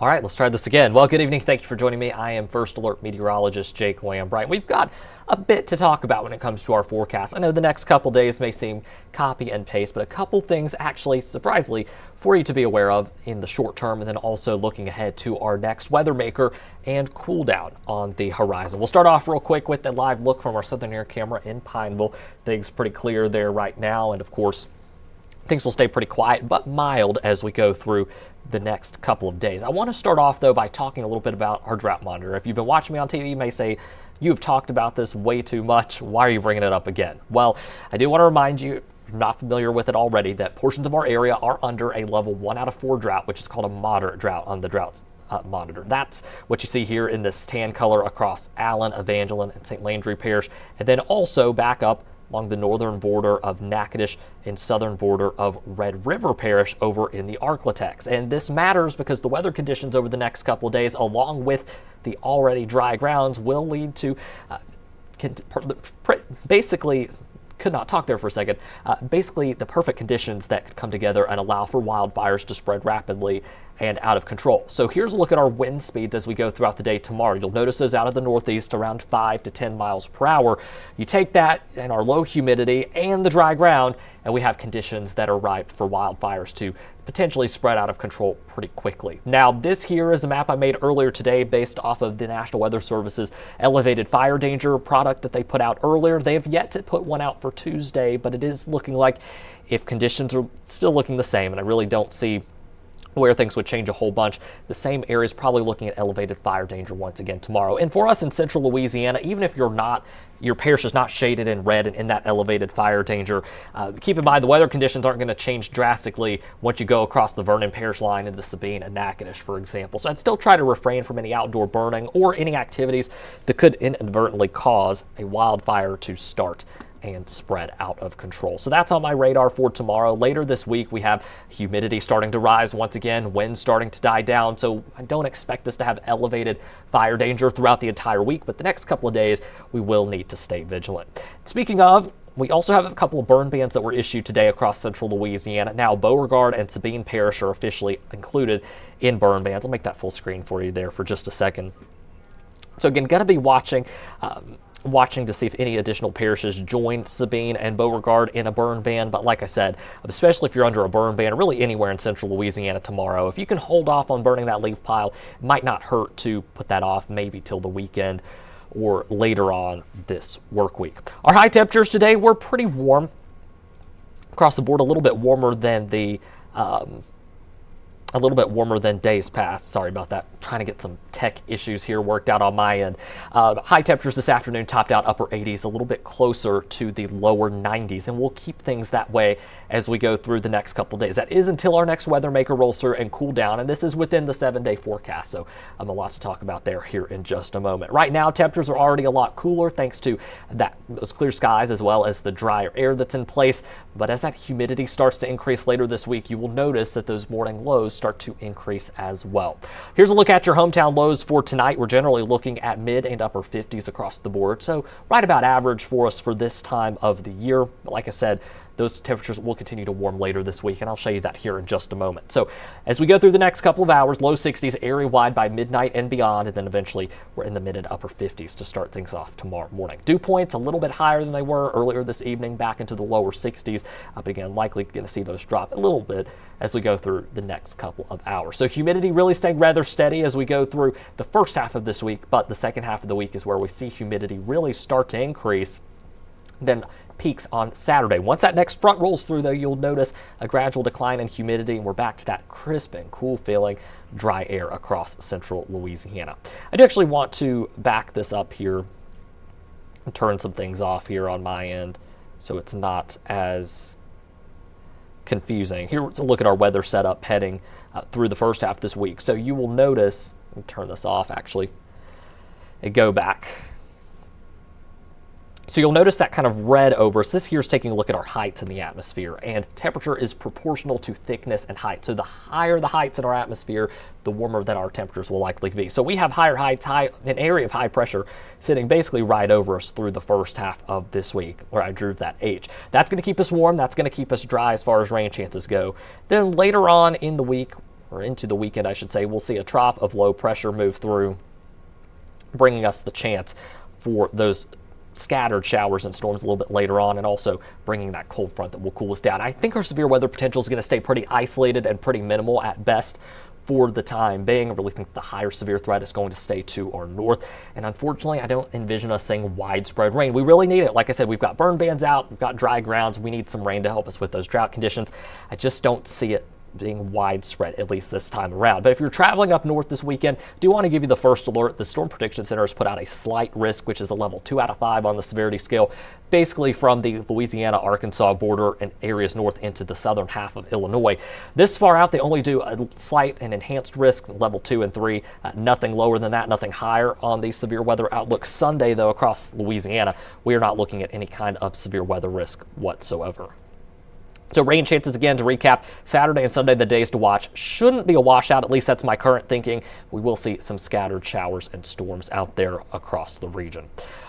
All right, let's try this again. Well, good evening. Thank you for joining me. I am First Alert Meteorologist Jake Lambright. We've got a bit to talk about when it comes to our forecast. I know the next couple days may seem copy and paste, but a couple things actually, surprisingly, for you to be aware of in the short term, and then also looking ahead to our next weather maker and cool down on the horizon. We'll start off real quick with a live look from our southern air camera in Pineville. Things pretty clear there right now, and of course, things will stay pretty quiet but mild as we go through the next couple of days. I want to start off, though, by talking a little bit about our drought monitor. If you've been watching me on TV, you may say, you've talked about this way too much. Why are you bringing it up again? Well, I do want to remind you, if you're not familiar with it already, that portions of our area are under a level 1 out of 4 drought, which is called a moderate drought on the drought monitor. That's what you see here in this tan color across Allen, Evangeline, and St. Landry Parish, and then also back up along the northern border of Natchitoches and southern border of Red River Parish over in the Arklatex. And this matters because the weather conditions over the next couple of days, along with the already dry grounds, will lead to basically, could not talk there for a second, basically the perfect conditions that could come together and allow for wildfires to spread rapidly and out of control. So here's a look at our wind speeds as we go throughout the day tomorrow. You'll notice those out of the northeast around 5 to 10 miles per hour. You take that and our low humidity and the dry ground, and we have conditions that are ripe for wildfires to potentially spread out of control pretty quickly. Now, this here is a map I made earlier today based off of the National Weather Service's elevated fire danger product that they put out earlier. They have yet to put one out for Tuesday, but it is looking like, if conditions are still looking the same, and I really don't see where things would change a whole bunch, the same area is probably looking at elevated fire danger once again tomorrow. And for us in central Louisiana, even if your parish is not shaded in red and in that elevated fire danger, keep in mind the weather conditions aren't going to change drastically once you go across the Vernon Parish line into Sabine and Natchitoches, for example. So I'd still try to refrain from any outdoor burning or any activities that could inadvertently cause a wildfire to start and spread out of control. So that's on my radar for tomorrow. Later this week, we have humidity starting to rise once again, winds starting to die down. So I don't expect us to have elevated fire danger throughout the entire week, but the next couple of days, we will need to stay vigilant. Speaking of, we also have a couple of burn bans that were issued today across central Louisiana. Now, Beauregard and Sabine Parish are officially included in burn bans. I'll make that full screen for you there for just a second. So again, going to be watching to see if any additional parishes join Sabine and Beauregard in a burn ban. But like I said, especially if you're under a burn ban, or really anywhere in central Louisiana tomorrow, if you can hold off on burning that leaf pile, it might not hurt to put that off maybe till the weekend or later on this work week. Our high temperatures today were pretty warm across the board, a little bit warmer than days past. Sorry about that. Trying to get some tech issues here worked out on my end. High temperatures this afternoon topped out upper 80s, a little bit closer to the lower 90s, and we'll keep things that way as we go through the next couple days. That is until our next weather maker rolls through and cool down, and this is within the 7-day forecast, so a lot to talk about there here in just a moment. Right now, temperatures are already a lot cooler thanks to those clear skies as well as the drier air that's in place, but as that humidity starts to increase later this week, you will notice that those morning lows start to increase as well. Here's a look at your hometown lows for tonight. We're generally looking at mid and upper 50s across the board, so right about average for us for this time of the year. But like I said, those temperatures will continue to warm later this week, and I'll show you that here in just a moment. So as we go through the next couple of hours, low 60s area-wide by midnight and beyond, and then eventually we're in the mid and upper 50s to start things off tomorrow morning. Dew points a little bit higher than they were earlier this evening, back into the lower 60s, but again, likely going to see those drop a little bit as we go through the next couple of hours. So humidity really staying rather steady as we go through the first half of this week, but the second half of the week is where we see humidity really start to increase, then peaks on Saturday. Once that next front rolls through, though, you'll notice a gradual decline in humidity, and we're back to that crisp and cool feeling dry air across central Louisiana. I do actually want to back this up here and turn some things off here on my end so it's not as confusing. Here's a look at our weather setup heading through the first half of this week. So you will notice, let me turn this off actually, and go back. So you'll notice that kind of red over. So this here is taking a look at our heights in the atmosphere, and temperature is proportional to thickness and height. So the higher the heights in our atmosphere, the warmer that our temperatures will likely be. So we have higher heights, an area of high pressure sitting basically right over us through the first half of this week, where I drew that H. That's going to keep us warm. That's going to keep us dry as far as rain chances go. Then later on in the week, or into the weekend, I should say, we'll see a trough of low pressure move through, bringing us the chance for those scattered showers and storms a little bit later on, and also bringing that cold front that will cool us down. I think our severe weather potential is going to stay pretty isolated and pretty minimal at best for the time being. I really think the higher severe threat is going to stay to our north, and unfortunately I don't envision us seeing widespread rain. We really need it. Like I said, we've got burn bans out, we've got dry grounds, we need some rain to help us with those drought conditions. I just don't see it being widespread, at least this time around. But if you're traveling up north this weekend, do want to give you the first alert. The Storm Prediction Center has put out a slight risk, which is a level 2 out of 5 on the severity scale, basically from the Louisiana-Arkansas border and areas north into the southern half of Illinois. This far out, they only do a slight and enhanced risk, level 2 and 3, nothing lower than that, nothing higher on the severe weather outlook. Sunday, though, across Louisiana, we are not looking at any kind of severe weather risk whatsoever. So rain chances, again, to recap, Saturday and Sunday, the days to watch. Shouldn't be a washout, at least that's my current thinking. We will see some scattered showers and storms out there across the region.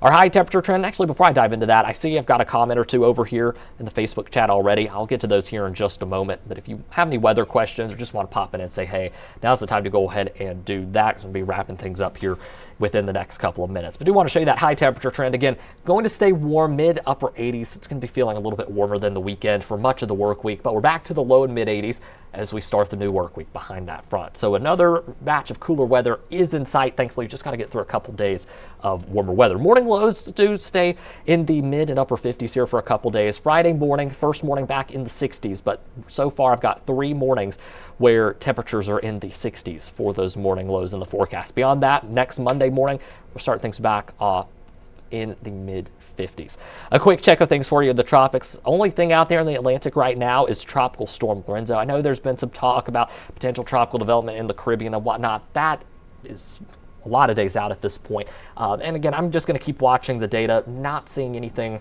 Our high temperature trend, actually, before I dive into that, I see I've got a comment or two over here in the Facebook chat already. I'll get to those here in just a moment. But if you have any weather questions or just want to pop in and say, hey, now's the time to go ahead and do that, because we'll be wrapping things up here within the next couple of minutes. But I do want to show you that high temperature trend. Again, going to stay warm, mid upper 80s. It's going to be feeling a little bit warmer than the weekend for much of the work week, but we're back to the low and mid 80s as we start the new work week behind that front. So another batch of cooler weather is in sight. Thankfully, you just got to get through a couple days of warmer weather. Morning lows do stay in the mid and upper 50s here for a couple days. Friday morning, first morning back in the 60s, but so far I've got 3 mornings where temperatures are in the 60s for those morning lows in the forecast. Beyond that, next Monday morning, we'll start things back off in the mid 50s. A quick check of things for you in the tropics. Only thing out there in the Atlantic right now is Tropical Storm Lorenzo. I know there's been some talk about potential tropical development in the Caribbean and whatnot. That is a lot of days out at this point. And again, I'm just going to keep watching the data, not seeing anything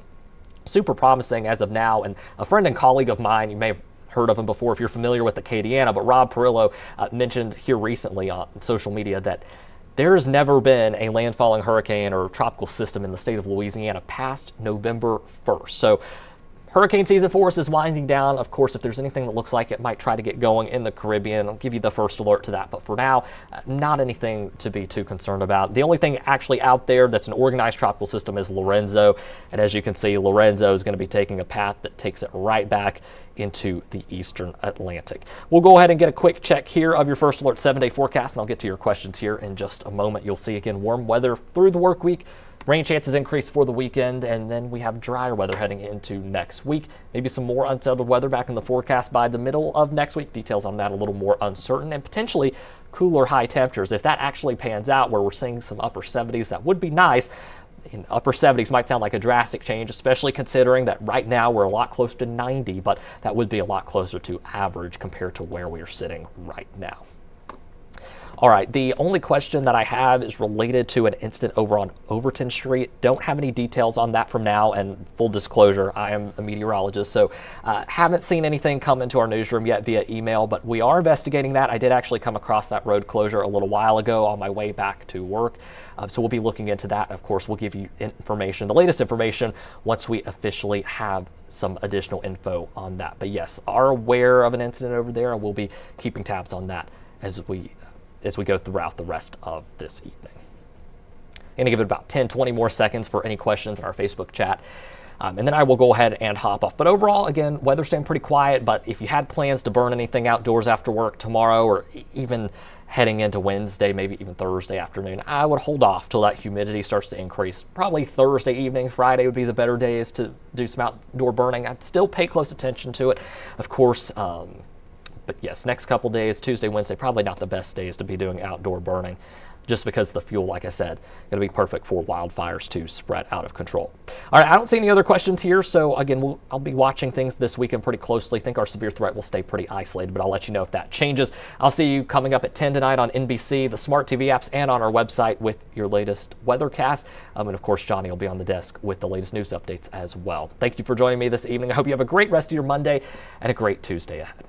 super promising as of now. And a friend and colleague of mine, you may have heard of him before if you're familiar with the Acadiana, but Rob Perillo mentioned here recently on social media that there has never been a landfalling hurricane or tropical system in the state of Louisiana past November 1st. So hurricane season for us is winding down. Of course, if there's anything that looks like it might try to get going in the Caribbean, I'll give you the first alert to that. But for now, not anything to be too concerned about. The only thing actually out there that's an organized tropical system is Lorenzo. And as you can see, Lorenzo is going to be taking a path that takes it right back into the eastern Atlantic. We'll go ahead and get a quick check here of your first alert 7-day forecast, and I'll get to your questions here in just a moment. You'll see again warm weather through the work week. Rain chances increase for the weekend, and then we have drier weather heading into next week. Maybe some more unsettled weather back in the forecast by the middle of next week. Details on that a little more uncertain, and potentially cooler high temperatures. If that actually pans out where we're seeing some upper 70s, that would be nice. In upper 70s might sound like a drastic change, especially considering that right now we're a lot closer to 90, but that would be a lot closer to average compared to where we are sitting right now. All right, the only question that I have is related to an incident over on Overton Street. Don't have any details on that from now, and full disclosure, I am a meteorologist, so haven't seen anything come into our newsroom yet via email, but we are investigating that. I did actually come across that road closure a little while ago on my way back to work, so we'll be looking into that. Of course, we'll give you information, the latest information, once we officially have some additional info on that. But yes, are aware of an incident over there, and we'll be keeping tabs on that as we go throughout the rest of this evening. I'm going to give it about 10-20 more seconds for any questions in our Facebook chat, and then I will go ahead and hop off. But overall, again, weather staying pretty quiet, but if you had plans to burn anything outdoors after work tomorrow, or even heading into Wednesday, maybe even Thursday afternoon, I would hold off till that humidity starts to increase. Probably Thursday evening, Friday would be the better days to do some outdoor burning. I'd still pay close attention to it, of course. But yes, next couple days, Tuesday, Wednesday, probably not the best days to be doing outdoor burning, just because the fuel, like I said, going to be perfect for wildfires to spread out of control. All right, I don't see any other questions here, so again, I'll be watching things this weekend pretty closely. I think our severe threat will stay pretty isolated, but I'll let you know if that changes. I'll see you coming up at 10 tonight on NBC, the smart TV apps, and on our website with your latest weathercast. And of course, Johnny will be on the desk with the latest news updates as well. Thank you for joining me this evening. I hope you have a great rest of your Monday and a great Tuesday ahead.